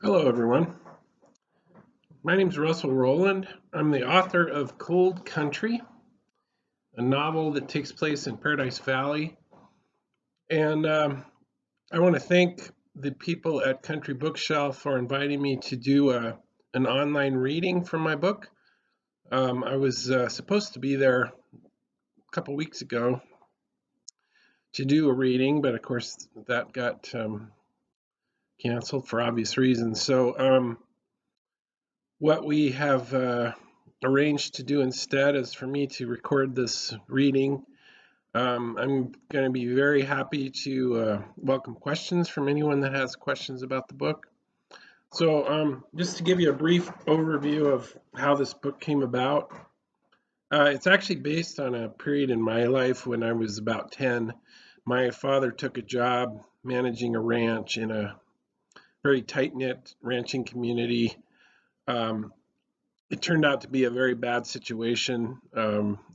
Hello, everyone. My name is Russell Rowland. I'm the author of Cold Country, a novel that takes place in Paradise Valley. And I want to thank the people at Country Bookshelf for inviting me to do an online reading from my book. I was supposed to be there a couple weeks ago to do a reading, but of course that got canceled for obvious reasons. So, what we have arranged to do instead is for me to record this reading. I'm going to be very happy to welcome questions from anyone that has questions about the book. So, just to give you a brief overview of how this book came about, it's actually based on a period in my life when I was about 10. My father took a job managing a ranch in a very tight knit ranching community. Um, it turned out to be a very bad situation.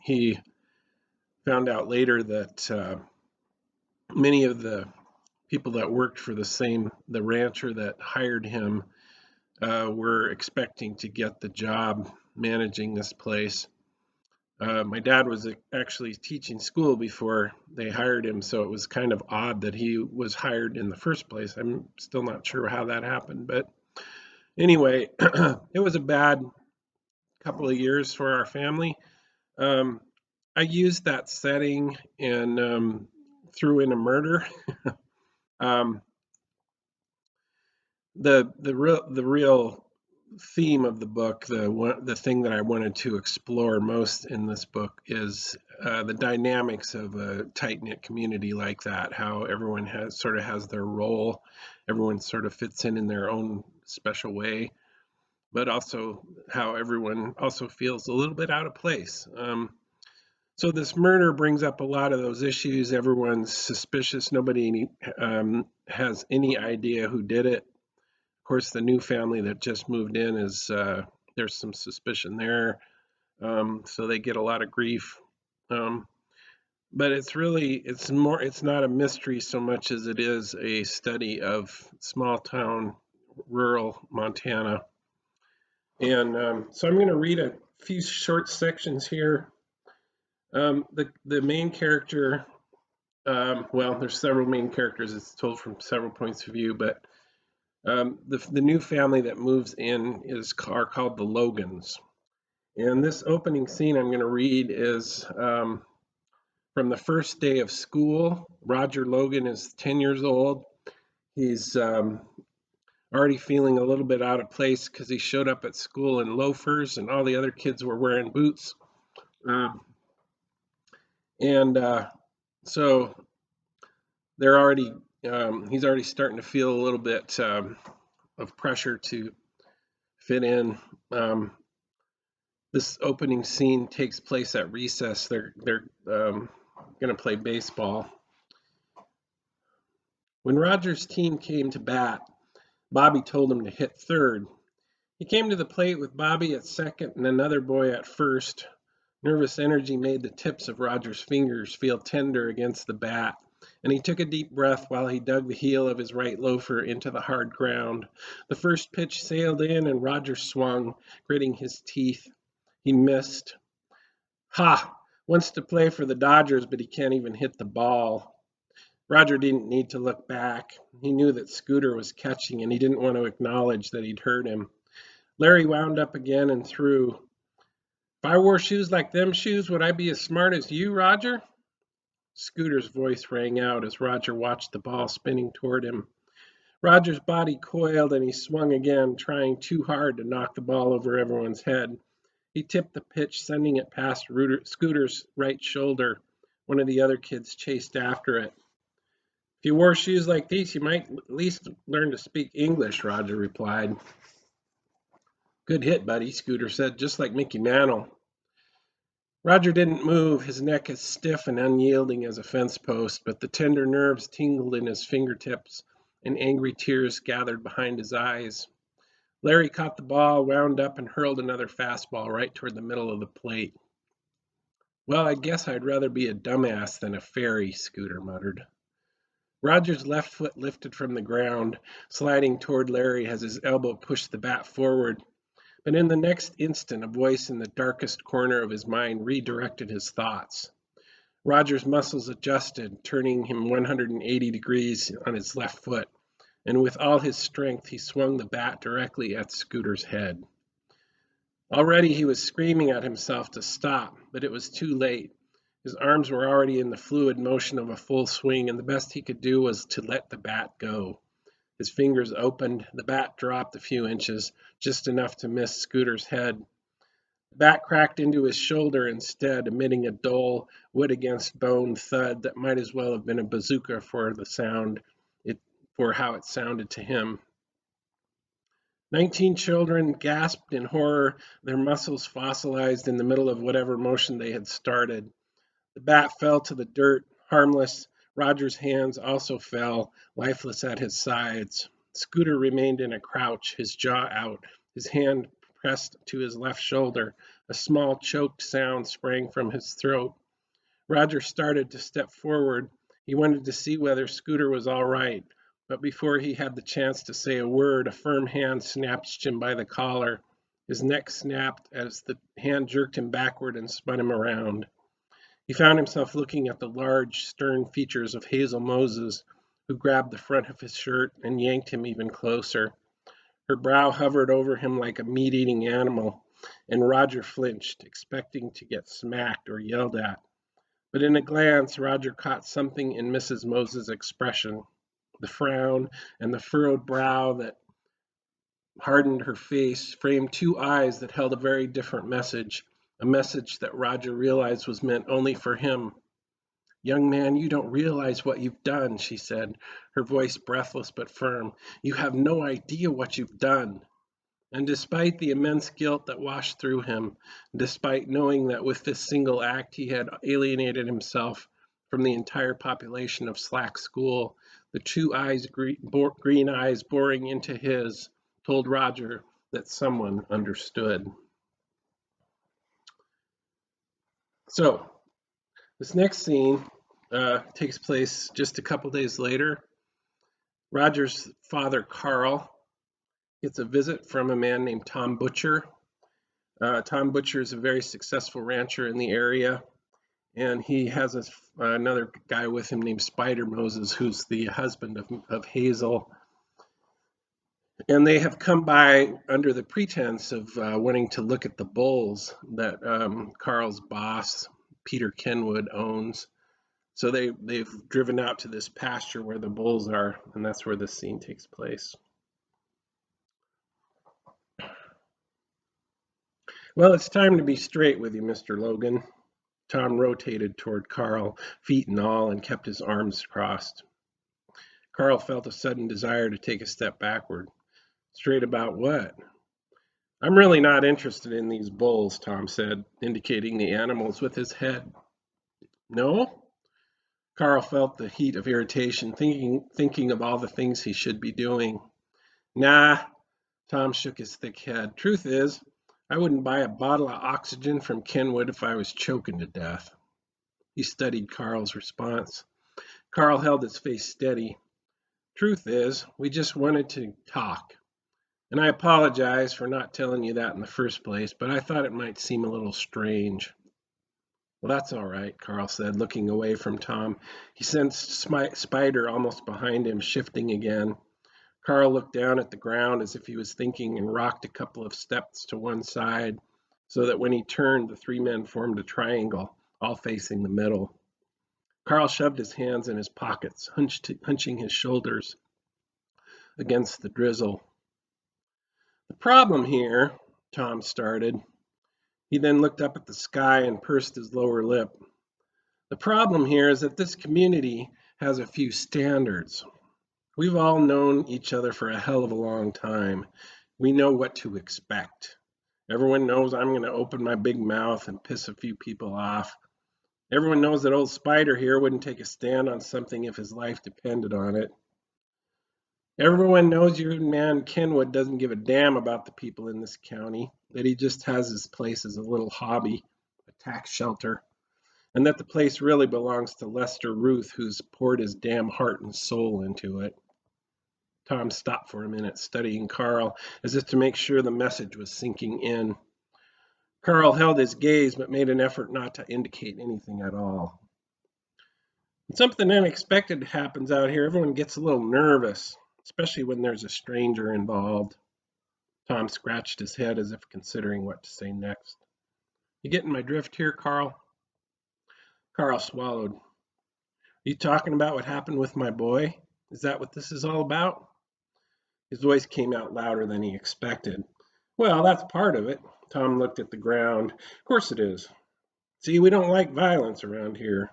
He found out later that many of the people that worked for the rancher that hired him were expecting to get the job managing this place. My dad was actually teaching school before they hired him, so it was kind of odd that he was hired in the first place. I'm still not sure how that happened, but anyway, it was a bad couple of years for our family. Um, I used that setting and threw in a murder. um, the real theme of the book, the thing that I wanted to explore most in this book is the dynamics of a tight knit community like that. How everyone has their role, everyone sort of fits in their own special way, but also how everyone also feels a little bit out of place. So this murder brings up a lot of those issues. Everyone's suspicious. Nobody has any idea who did it. Of course, the new family that just moved in is there's some suspicion there, so they get a lot of grief. Um, but it's not a mystery so much as it is a study of small town, rural Montana. And so I'm going to read a few short sections here. The main character, well, there's several main characters. It's told from several points of view, but the new family that moves in are called the Logans. And this opening scene I'm going to read is from the first day of school. Roger Logan is 10 years old. He's already feeling a little bit out of place because he showed up at school in loafers and all the other kids were wearing boots. Um, and so they're already he's already starting to feel a little bit of pressure to fit in. Um, this opening scene takes place at recess. They're going to play baseball. When Roger's team came to bat, Bobby told him to hit third. He came to the plate with Bobby at second and another boy at first. Nervous energy made the tips of Roger's fingers feel tender against the bat, and he took a deep breath while he dug the heel of his right loafer into the hard ground. The first pitch sailed in, and Roger swung, gritting his teeth. He missed. Ha! Wants to play for the Dodgers, but he can't even hit the ball. Roger didn't need to look back. He knew that Scooter was catching, and he didn't want to acknowledge that he'd hurt him. Larry wound up again and threw. If I wore shoes like them shoes, would I be as smart as you, Roger? Scooter's voice rang out as Roger watched the ball spinning toward him. Roger's body coiled and he swung again, trying too hard to knock the ball over everyone's head. He tipped the pitch, sending it past Scooter's right shoulder. One of the other kids chased after it. If you wore shoes like these, you might at least learn to speak English, Roger replied. Good hit, buddy, Scooter said, just like Mickey Mantle. Roger didn't move, his neck as stiff and unyielding as a fence post, but the tender nerves tingled in his fingertips, and angry tears gathered behind his eyes. Larry caught the ball, wound up, and hurled another fastball right toward the middle of the plate. Well, I guess I'd rather be a dumbass than a fairy, Scooter muttered. Roger's left foot lifted from the ground, sliding toward Larry as his elbow pushed the bat forward. But in the next instant, a voice in the darkest corner of his mind redirected his thoughts. Roger's muscles adjusted, turning him 180 degrees on his left foot, and with all his strength, he swung the bat directly at Scooter's head. Already he was screaming at himself to stop, but it was too late. His arms were already in the fluid motion of a full swing, and the best he could do was to let the bat go. His fingers opened, the bat dropped a few inches, just enough to miss Scooter's head. The bat cracked into his shoulder instead, emitting a dull, wood-against-bone thud that might as well have been a bazooka for how it sounded to him. 19 children gasped in horror, their muscles fossilized in the middle of whatever motion they had started. The bat fell to the dirt, harmless. Roger's hands also fell, lifeless at his sides. Scooter remained in a crouch, his jaw out, his hand pressed to his left shoulder. A small choked sound sprang from his throat. Roger started to step forward. He wanted to see whether Scooter was all right, but before he had the chance to say a word, a firm hand snatched him by the collar. His neck snapped as the hand jerked him backward and spun him around. He found himself looking at the large, stern features of Hazel Moses, who grabbed the front of his shirt and yanked him even closer. Her brow hovered over him like a meat-eating animal, and Roger flinched, expecting to get smacked or yelled at. But in a glance, Roger caught something in Mrs. Moses' expression. The frown and the furrowed brow that hardened her face framed two eyes that held a very different message, a message that Roger realized was meant only for him. "Young man, you don't realize what you've done," she said, her voice breathless but firm. "You have no idea what you've done." And despite the immense guilt that washed through him, despite knowing that with this single act he had alienated himself from the entire population of Slack School, the two green eyes boring into his told Roger that someone understood. So, this next scene takes place just a couple days later. Roger's father, Carl, gets a visit from a man named Tom Butcher. Tom Butcher is a very successful rancher in the area, and he has another guy with him named Spider Moses, who's the husband of Hazel. And they have come by under the pretense of wanting to look at the bulls that Carl's boss, Peter Kenwood, owns. So they've driven out to this pasture where the bulls are, and that's where this scene takes place. "Well, it's time to be straight with you, Mr. Logan." Tom rotated toward Carl, feet and all, and kept his arms crossed. Carl felt a sudden desire to take a step backward. "Straight about what?" "I'm really not interested in these bulls," Tom said, indicating the animals with his head. "No?" Carl felt the heat of irritation, thinking of all the things he should be doing. "Nah," Tom shook his thick head. "Truth is, I wouldn't buy a bottle of oxygen from Kenwood if I was choking to death." He studied Carl's response. Carl held his face steady. "Truth is, we just wanted to talk. And I apologize for not telling you that in the first place, but I thought it might seem a little strange." "Well, that's all right," Carl said, looking away from Tom. He sensed Spider almost behind him, shifting again. Carl looked down at the ground as if he was thinking and rocked a couple of steps to one side, so that when he turned, the three men formed a triangle, all facing the middle. Carl shoved his hands in his pockets, hunching his shoulders against the drizzle. "The problem here," Tom started. He then looked up at the sky and pursed his lower lip. "The problem here is that this community has a few standards. We've all known each other for a hell of a long time. We know what to expect. Everyone knows I'm going to open my big mouth and piss a few people off. Everyone knows that old Spider here wouldn't take a stand on something if his life depended on it. Everyone knows your man Kenwood doesn't give a damn about the people in this county, that he just has his place as a little hobby, a tax shelter. and that the place really belongs to Lester Ruth, who's poured his damn heart and soul into it. Tom stopped for a minute, studying Carl, as if to make sure the message was sinking in. Carl held his gaze, but made an effort not to indicate anything at all. When something unexpected happens out here, everyone gets a little nervous, especially when there's a stranger involved. Tom scratched his head as if considering what to say next. You getting my drift here, Carl? Carl swallowed. You talking about what happened with my boy? Is that what this is all about? His voice came out louder than he expected. Well, that's part of it. Tom looked at the ground. Of course it is. See, we don't like violence around here.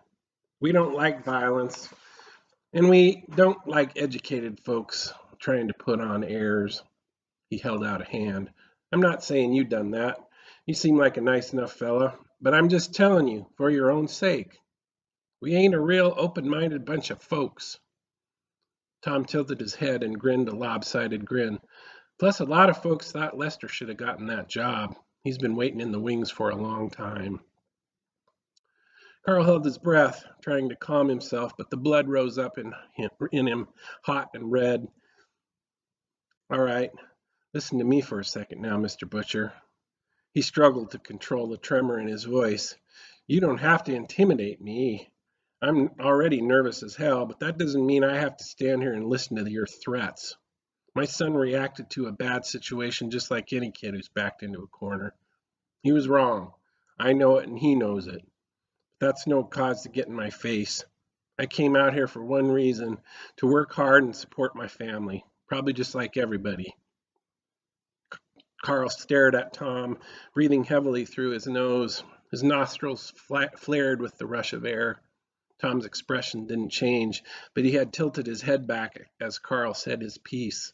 We don't like violence, and we don't like educated folks trying to put on airs. He held out a hand. I'm not saying you done that. You seem like a nice enough fella, but I'm just telling you, for your own sake. We ain't a real open-minded bunch of folks. Tom tilted his head and grinned a lopsided grin. Plus, a lot of folks thought Lester should have gotten that job. He's been waiting in the wings for a long time. Carl held his breath, trying to calm himself, but the blood rose up in him, hot and red. All right, listen to me for a second now, Mr. Butcher. He struggled to control the tremor in his voice. You don't have to intimidate me. I'm already nervous as hell, but that doesn't mean I have to stand here and listen to your threats. My son reacted to a bad situation just like any kid who's backed into a corner. He was wrong. I know it and he knows it. That's no cause to get in my face. I came out here for one reason, to work hard and support my family, probably just like everybody. Carl stared at Tom, breathing heavily through his nose. His nostrils flared with the rush of air. Tom's expression didn't change, but he had tilted his head back as Carl said his piece.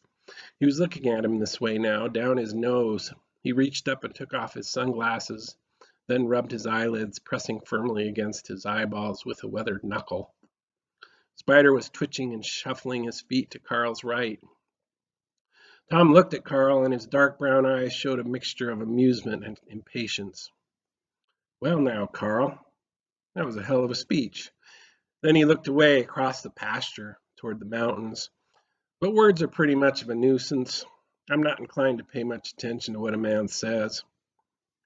He was looking at him this way now, down his nose. He reached up and took off his sunglasses, then rubbed his eyelids, pressing firmly against his eyeballs with a weathered knuckle. Spider was twitching and shuffling his feet to Carl's right. Tom looked at Carl, and his dark brown eyes showed a mixture of amusement and impatience. Well now, Carl, that was a hell of a speech. Then he looked away across the pasture toward the mountains. But words are pretty much of a nuisance. I'm not inclined to pay much attention to what a man says.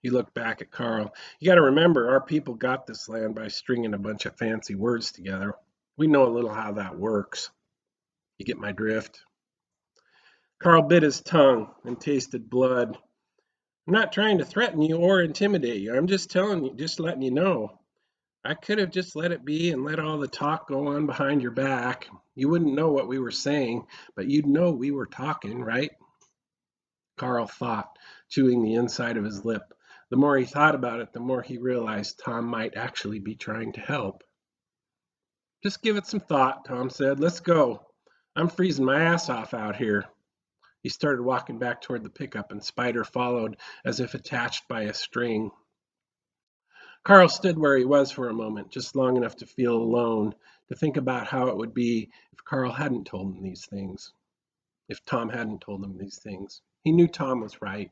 He looked back at Carl. You got to remember, our people got this land by stringing a bunch of fancy words together. We know a little how that works. You get my drift? Carl bit his tongue and tasted blood. I'm not trying to threaten you or intimidate you. I'm just telling you, just letting you know. I could have just let it be and let all the talk go on behind your back. You wouldn't know what we were saying, but you'd know we were talking, right? Carl thought, chewing the inside of his lip. The more he thought about it, the more he realized Tom might actually be trying to help. Just give it some thought, Tom said. Let's go. I'm freezing my ass off out here. He started walking back toward the pickup, and Spider followed as if attached by a string. Carl stood where he was for a moment, just long enough to feel alone, to think about how it would be if Carl hadn't told him these things, if Tom hadn't told him these things. He knew Tom was right,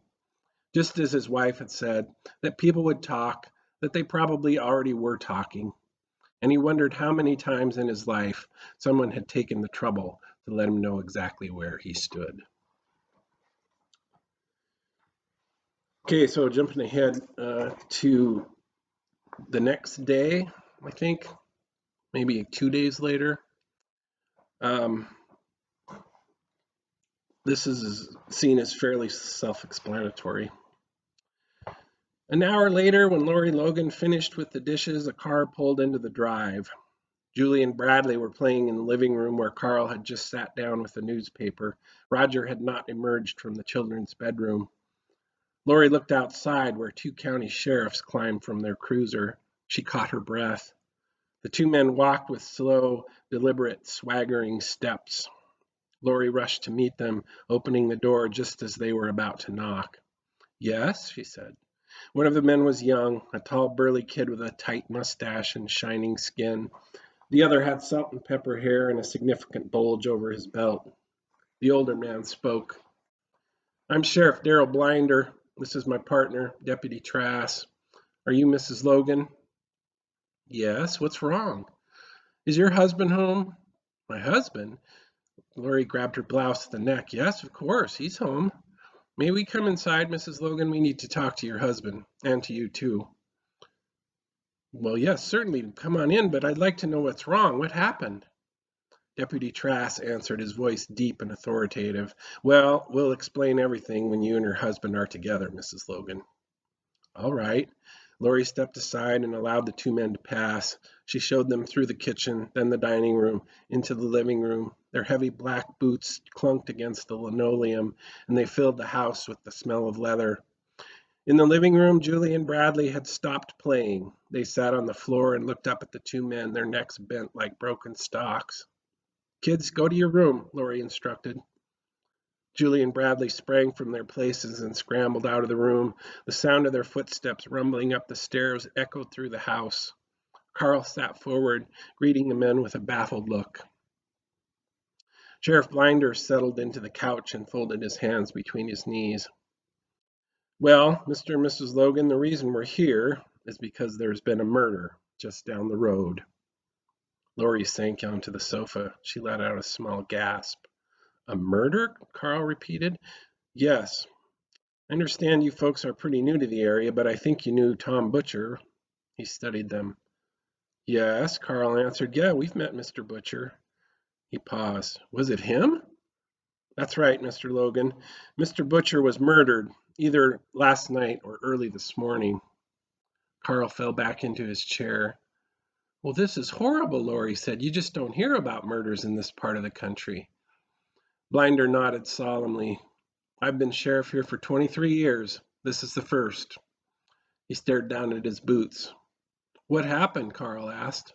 just as his wife had said, that people would talk, that they probably already were talking, and he wondered how many times in his life someone had taken the trouble to let him know exactly where he stood. Okay, so jumping ahead to the next day, I think, maybe 2 days later. This is seen as fairly self-explanatory. An hour later, when Lori Logan finished with the dishes, a car pulled into the drive. Julie and Bradley were playing in the living room where Carl had just sat down with the newspaper. Roger had not emerged from the children's bedroom. Lori looked outside where 2 county sheriffs climbed from their cruiser. She caught her breath. The 2 men walked with slow, deliberate, swaggering steps. Lori rushed to meet them, opening the door just as they were about to knock. Yes, she said. One of the men was young, a tall, burly kid with a tight mustache and shining skin. The other had salt and pepper hair and a significant bulge over his belt. The older man spoke. I'm Sheriff Darrell Blinder. This is my partner, Deputy Trask. Are you Mrs. Logan? Yes, what's wrong? Is your husband home? My husband? Lori grabbed her blouse at the neck. Yes, of course, he's home. May we come inside, Mrs. Logan? We need to talk to your husband, and to you too. Well, yes, certainly. Come on in, but I'd like to know what's wrong. What happened? Deputy Trask answered, his voice deep and authoritative. Well, we'll explain everything when you and your husband are together, Mrs. Logan. All right. Lori stepped aside and allowed the two men to pass. She showed them through the kitchen, then the dining room, into the living room. Their heavy black boots clunked against the linoleum, and they filled the house with the smell of leather. In the living room, Julie and Bradley had stopped playing. They sat on the floor and looked up at the two men, their necks bent like broken stalks. Kids, go to your room, Lori instructed. Julie and Bradley sprang from their places and scrambled out of the room. The sound of their footsteps rumbling up the stairs echoed through the house. Carl sat forward, greeting the men with a baffled look. Sheriff Blinder settled into the couch and folded his hands between his knees. Well, Mr. and Mrs. Logan, the reason we're here is because there's been a murder just down the road. Lori sank onto the sofa. She let out a small gasp. A murder? Carl repeated. Yes. I understand you folks are pretty new to the area, but I think you knew Tom Butcher. He studied them. Yes, Carl answered. Yeah, we've met Mr. Butcher. He paused. Was it him? That's right, Mr. Logan. Mr. Butcher was murdered, either last night or early this morning. Carl fell back into his chair. Well, this is horrible, Lori said. You just don't hear about murders in this part of the country. Blinder nodded solemnly. I've been sheriff here for 23 years. This is the first. He stared down at his boots. What happened? Carl asked.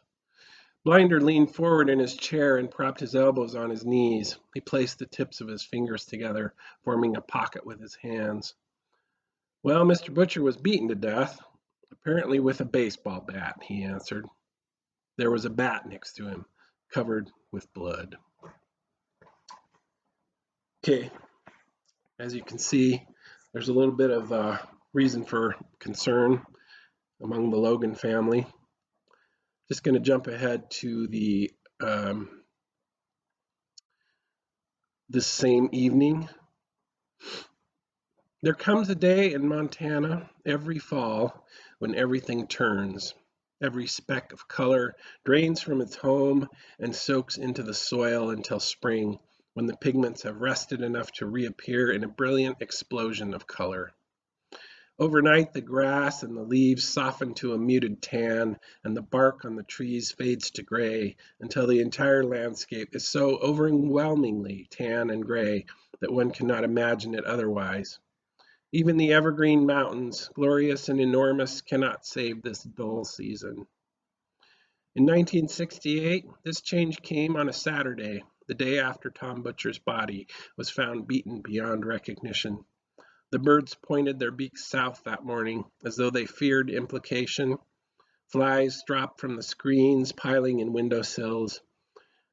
Blinder leaned forward in his chair and propped his elbows on his knees. He placed the tips of his fingers together, forming a pocket with his hands. Well, Mr. Butcher was beaten to death, apparently with a baseball bat, he answered. There was a bat next to him, covered with blood. Okay, as you can see, there's a little bit of reason for concern among the Logan family. Just going to jump ahead to this same evening. There comes a day in Montana every fall when everything turns. Every speck of color drains from its home and soaks into the soil until spring, when the pigments have rested enough to reappear in a brilliant explosion of color. Overnight, the grass and the leaves soften to a muted tan, and the bark on the trees fades to gray until the entire landscape is so overwhelmingly tan and gray that one cannot imagine it otherwise. Even the evergreen mountains, glorious and enormous, cannot save this dull season. In 1968, this change came on a Saturday, the day after Tom Butcher's body was found beaten beyond recognition. The birds pointed their beaks south that morning, as though they feared implication. Flies dropped from the screens, piling in windowsills.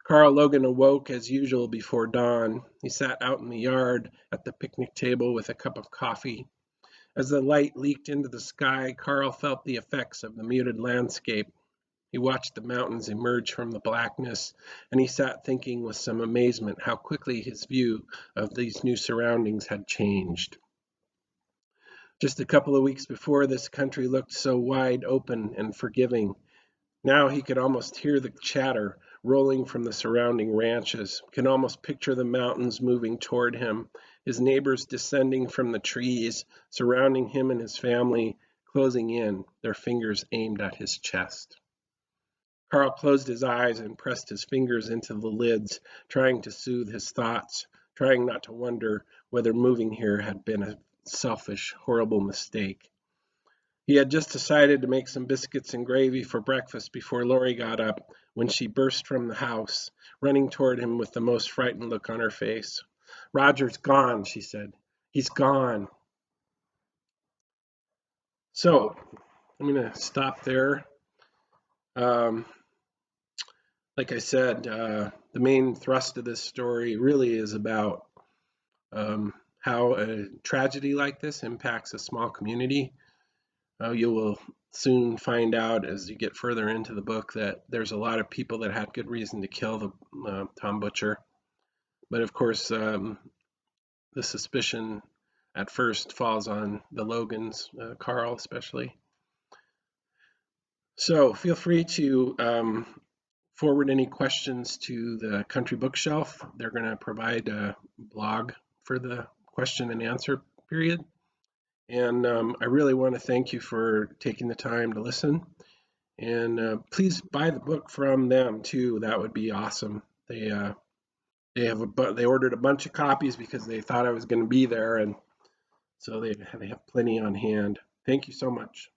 Carl Logan awoke as usual before dawn. He sat out in the yard at the picnic table with a cup of coffee. As the light leaked into the sky, Carl felt the effects of the muted landscape. He watched the mountains emerge from the blackness, and he sat thinking with some amazement how quickly his view of these new surroundings had changed. Just a couple of weeks before, this country looked so wide open and forgiving. Now he could almost hear the chatter rolling from the surrounding ranches, could almost picture the mountains moving toward him, his neighbors descending from the trees, surrounding him and his family, closing in, their fingers aimed at his chest. Carl closed his eyes and pressed his fingers into the lids, trying to soothe his thoughts, trying not to wonder whether moving here had been a selfish, horrible mistake. He had just decided to make some biscuits and gravy for breakfast before Lori got up, when she burst from the house, running toward him with the most frightened look on her face. Roger's gone, she said. He's gone. So, I'm going to stop there. Like I said, the main thrust of this story really is about how a tragedy like this impacts a small community. You will soon find out as you get further into the book that there's a lot of people that had good reason to kill the Tom Butcher. But of course, the suspicion at first falls on the Logans, Carl especially. So feel free to forward any questions to the Country Bookshelf. They're going to provide a blog for the question and answer period. And I really want to thank you for taking the time to listen. And please buy the book from them too. That would be awesome. They ordered a bunch of copies because they thought I was going to be there, and so they have plenty on hand. Thank you so much.